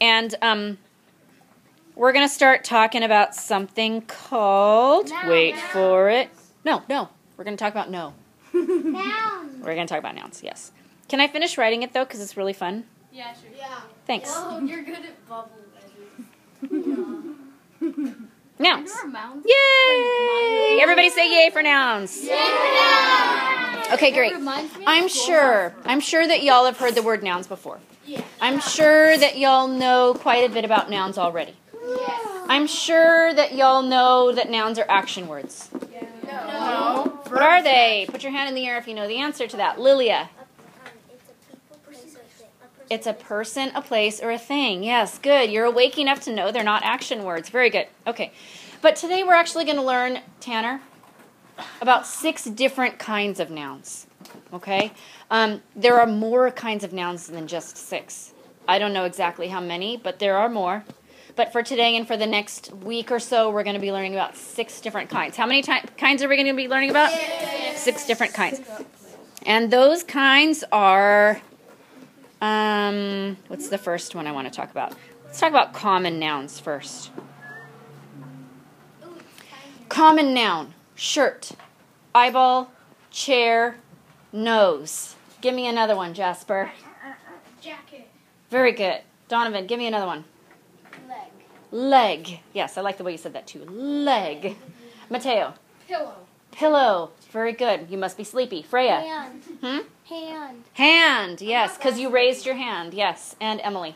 And we're going to start talking about something called, wait for it. No, we're going to talk about Nouns. We're going to talk about nouns, yes. Can I finish writing it, though, because it's really fun? Yeah, sure. Yeah. Thanks. Oh, you're good at bubble letters. Nouns. Nouns. Yay! Everybody say yay for nouns. Yeah. Okay, great. I'm sure that y'all have heard the word nouns before. Yeah. I'm sure that y'all know quite a bit about nouns already. Yes. I'm sure that y'all know that nouns are action words. No. What are they? Put your hand in the air if you know the answer to that. Lilia. It's a person, a place, or a thing. Yes, good. You're awake enough to know they're not action words. Very good. Okay. But today we're actually going to learn, Tanner, about 6 different kinds of nouns. Okay? There are more kinds of nouns than just 6. I don't know exactly how many, but there are more. But for today and for the next week or so, we're going to be learning about 6 different kinds. How many kinds are we going to be learning about? 6 different kinds. And those kinds are... what's the first one I want to talk about? Let's talk about common nouns first. Common noun, shirt, eyeball, chair, nose. Give me another one, Jasper. Jacket. Very good. Donovan, give me another one. Leg. Leg. Yes, I like the way you said that too. Leg. Mateo. Pillow. Pillow. Very good. You must be sleepy. Freya. Hand. Hand. Hand. Yes, because you raised your hand. Yes. And Emily.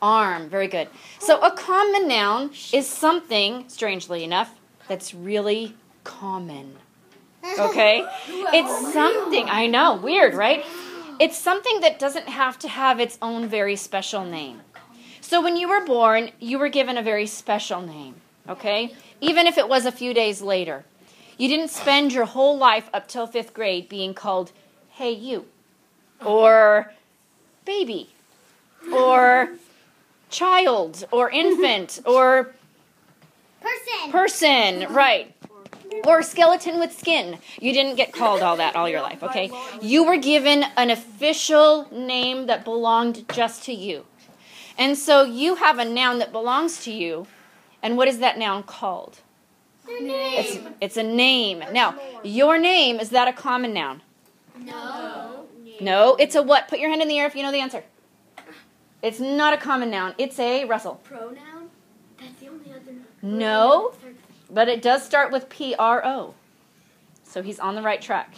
Arm. Very good. So a common noun is something, strangely enough, that's really common. Okay? It's something, I know, weird, right? It's something that doesn't have to have its own very special name. So when you were born, you were given a very special name, okay? Even if it was a few days later. You didn't spend your whole life up till 5th grade being called, hey, you, or baby, or child, or infant, or person, right, or skeleton with skin. You didn't get called all that all your life, okay? You were given an official name that belonged just to you. And so you have a noun that belongs to you, and what is that noun called? It's a name. Now, your name, is that a common noun? No. No, it's a what? Put your hand in the air if you know the answer. It's not a common noun. It's a, Russell. Pronoun? That's the only other. No, but it does start with P-R-O. So he's on the right track.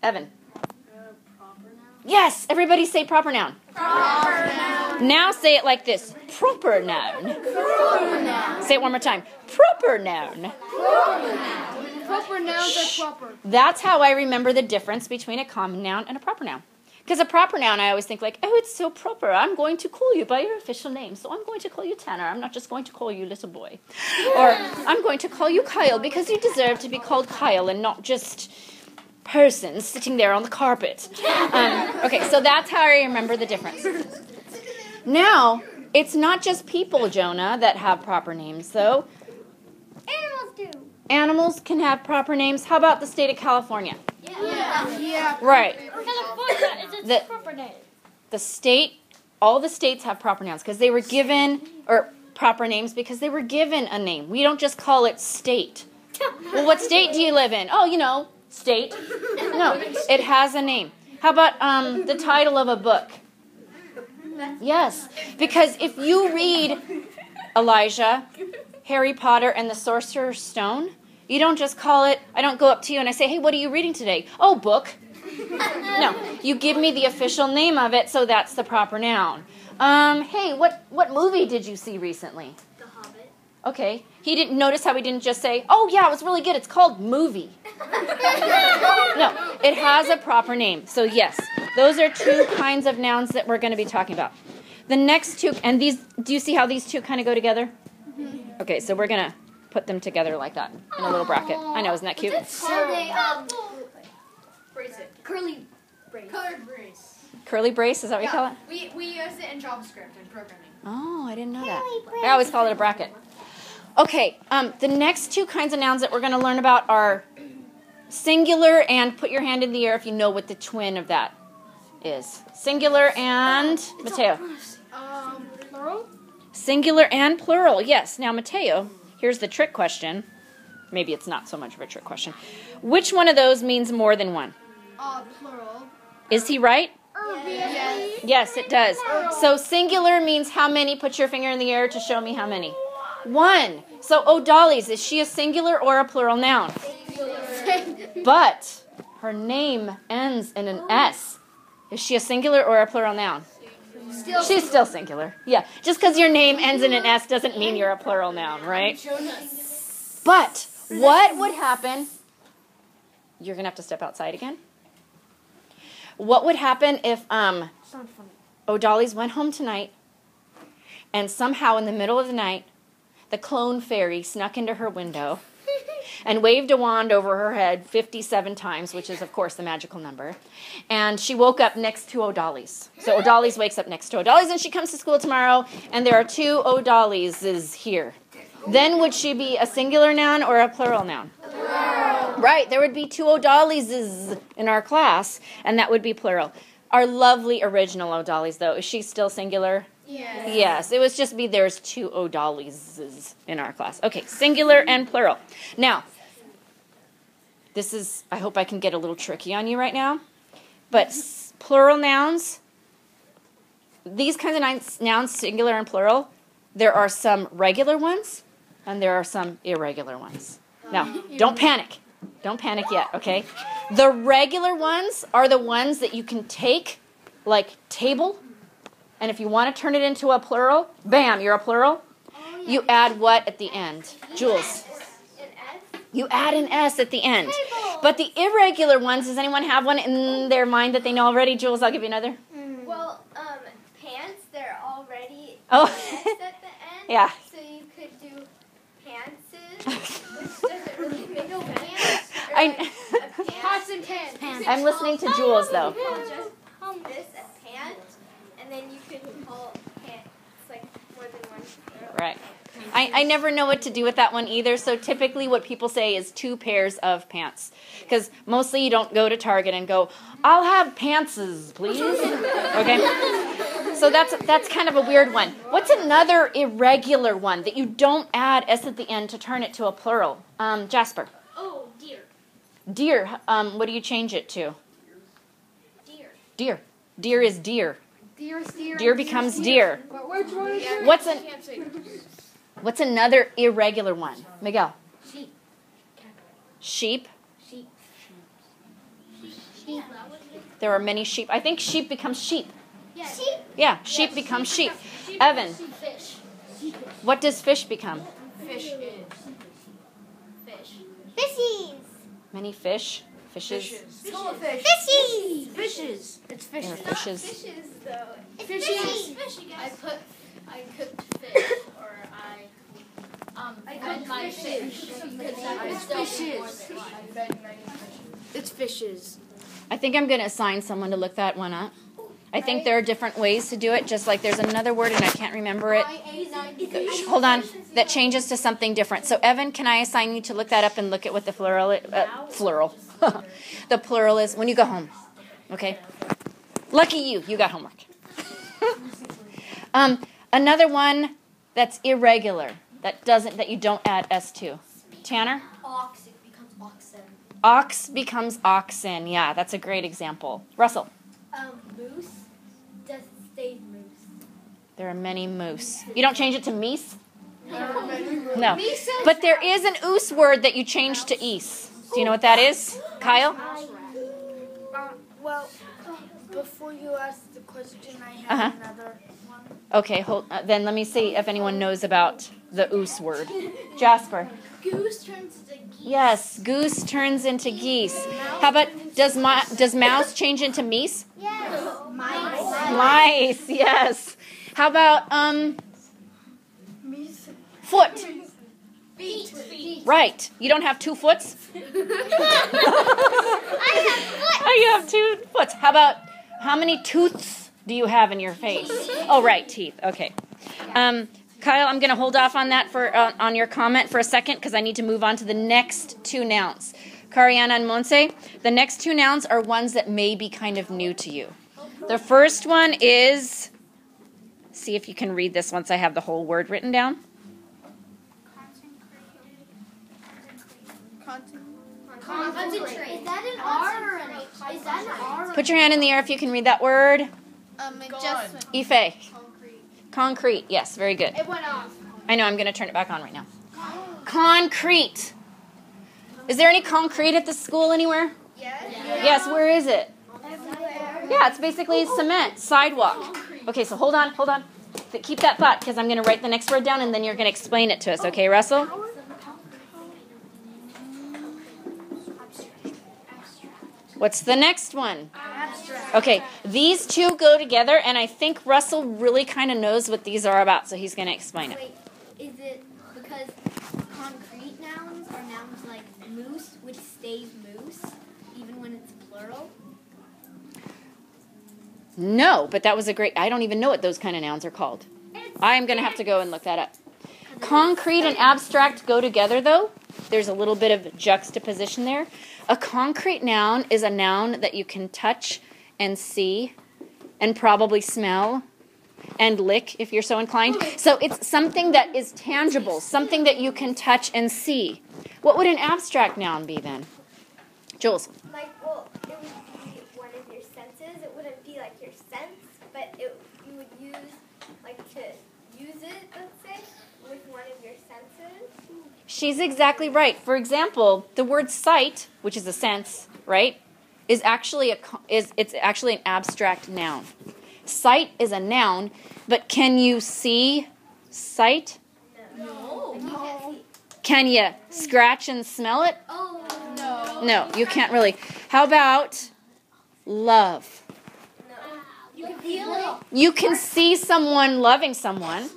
Evan. Proper noun. Yes, everybody say proper noun. Proper noun. Now say it like this. Proper noun. Proper noun. Say it one more time. Proper noun. Proper noun. Proper nouns are proper. That's how I remember the difference between a common noun and a proper noun. Because a proper noun, I always think like, oh, it's so proper. I'm going to call you by your official name. So I'm going to call you Tanner. I'm not just going to call you little boy. Or I'm going to call you Kyle because you deserve to be called Kyle and not just person sitting there on the carpet. Okay, so that's how I remember the difference. Now, it's not just people, Jonah, that have proper names, though. Animals do. Animals can have proper names. How about the state of California? Yeah. Right. California is its proper name. The state, all the states have proper nouns because they were given, or proper names because they were given a name. We don't just call it state. Well, what state do you live in? Oh, you know, state. No, it has a name. How about the title of a book? Yes, because if you read Elijah, Harry Potter, and the Sorcerer's Stone, you don't just call it, I don't go up to you and I say, hey, what are you reading today? Oh, book. No, you give me the official name of it, so that's the proper noun. Hey, what movie did you see recently? The Hobbit. Okay, he didn't notice how he didn't just say, oh, yeah, it was really good, it's called movie. No, it has a proper name. So yes, those are 2 kinds of nouns that we're going to be talking about. The next 2, and these, do you see how these 2 kind of go together? Okay, so we're going to put them together like that in a little bracket. I know, isn't that cute? Bracelet. Curly brace. Colored brace. Curly brace, is that what you call it? We use it in JavaScript and programming. Oh, I didn't know that. I always call it a bracket. Okay, the next 2 kinds of nouns that we're going to learn about are singular and put your hand in the air if you know what the twin of that is. Singular and Mateo. Plural? Singular and plural, yes. Now, Mateo, here's the trick question. Maybe it's not so much of a trick question. Which one of those means more than one? Plural. Is he right? Yes. Yes, it does. So singular means how many? Put your finger in the air to show me how many. One. So, O'Dolly's, is she a singular or a plural noun? But her name ends in an S. Is she a singular or a plural noun? She's still singular. Yeah. Just because your name ends in an S doesn't mean you're a plural noun, right? But what would happen? You're going to have to step outside again. What would happen if O'Dolly's went home tonight and somehow in the middle of the night the clone fairy snuck into her window and waved a wand over her head 57 times, which is, of course, the magical number. And she woke up next to O'Dolly's. So O'Dolly's wakes up next to O'Dolly's, and she comes to school tomorrow, and there are two O'Dolly's here. Then would she be a singular noun or a plural noun? Plural. Right, there would be two O'Dolly's in our class, and that would be plural. Our lovely original O'Dolly's, though, is she still singular? Yes. Yes, it would just be there's two O'Dolly's in our class. Okay, singular and plural. Now, this is, I hope I can get a little tricky on you right now, but plural nouns, these kinds of nouns, singular and plural, there are some regular ones and there are some irregular ones. Now, don't panic. Don't panic yet, okay? The regular ones are the ones that you can take, like table, and if you want to turn it into a plural, bam, you're a plural. You add what at the end? Jules. You add an S at the end. But the irregular ones, does anyone have one in their mind that they know already? Jules, I'll give you another. Well, pants, they're already Oh. S at the end. Yeah. So you could do pantses, which doesn't really make no pants. Or I- like a pant. Pots and pans. I'm listening to Jules, though. You could just this a pant, and then you could call pants like more than one. Right. I never know what to do with that one either, so typically what people say is 2 pairs of pants. Because mostly you don't go to Target and go, I'll have pantses, please. Okay? So that's kind of a weird one. What's another irregular one that you don't add S at the end to turn it to a plural? Jasper. Oh, deer. Deer. What do you change it to? Deer. Deer. Deer is deer. Deer. Deer becomes deer. But which one is it? What's another irregular one? Miguel. Sheep. Sheep. Sheep. There are many sheep. I think sheep becomes sheep. Yeah. Sheep. Yeah, sheep becomes sheep. Evan, Fish. what does fish become? Fish is. Fish. Fishies. Many fish. Fishes. Fishies. Fishes. It's There are fishes. fishes. Fishes, though. Fishies. I cooked fish, or I fed my fish. It's fishes. It's fishes. I think I'm going to assign someone to look that one up. I think there are different ways to do it, just like there's another word and I can't remember it. Hold on. That changes to something different. So, Evan, can I assign you to look that up and look at what the plural the plural is when you go home. Okay? Lucky you. You got homework. Another one that's irregular, that you don't add S to. Tanner? Ox, it becomes oxen. Ox becomes oxen. Yeah, that's a great example. Russell? Moose does stay moose. There are many moose. You don't change it to meese? No. But there is an oos word that you change to ease. Do you know what that is? Kyle? Well, before you ask the question, I have another one. Okay, then let me see if anyone knows about the oos word. Jasper? Goose turns into geese. Yes, goose turns into geese. How about, does mouse change into meese? Yes. Mice, yes. How about, foot? Feet. Right. You don't have 2 foots? Oh, you have 2 foots. How about, how many tooths do you have in your face? Oh, right, teeth. Okay. Kyle, I'm going to hold off on that on your comment for a second because I need to move on to the next 2 nouns. Cariana and Monse, the next 2 nouns are ones that may be kind of new to you. The first one is see if you can read this once I have the whole word written down. Concentrate. Is that an R or an H? Is that an R? Put your hand in the air if you can read that word. Just Ife. Concrete. Yes, very good. it went off. I know, I'm going to turn it back on right now. Concrete. Is there any concrete at the school anywhere? Yes. Yes, where is it? Everywhere. Yeah, it's basically cement, sidewalk. Okay, so hold on. Keep that thought because I'm going to write the next word down and then you're going to explain it to us. Okay, Russell? What's the next one? Abstract. Okay, these two go together, and I think Russell really kind of knows what these are about, so he's going to explain it. Wait, is it because concrete nouns are nouns like moose, which stays moose, even when it's plural? No, but that was a great... I don't even know what those kind of nouns are called. I'm going to have to go and look that up. Concrete and abstract go together, though. There's a little bit of juxtaposition there. A concrete noun is a noun that you can touch and see and probably smell and lick if you're so inclined. So it's something that is tangible, something that you can touch and see. What would an abstract noun be then? Jules? Like, well, it would be one of your senses. It wouldn't be like your sense, but you would use, like, to use it, let's say, with one of your senses. She's exactly right. For example, the word sight, which is a sense, right, is actually actually an abstract noun. Sight is a noun, but can you see sight? No. Can you scratch and smell it? Oh, no. No, you can't really. How about love? No. You can feel it. You can see someone loving someone,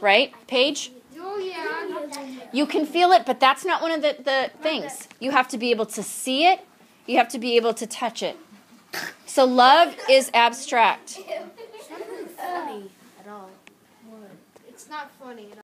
right, Paige? Oh, yeah. You can feel it, but that's not one of the things. You have to be able to see it. You have to be able to touch it. So love is abstract. Funny at all. It's not funny at all.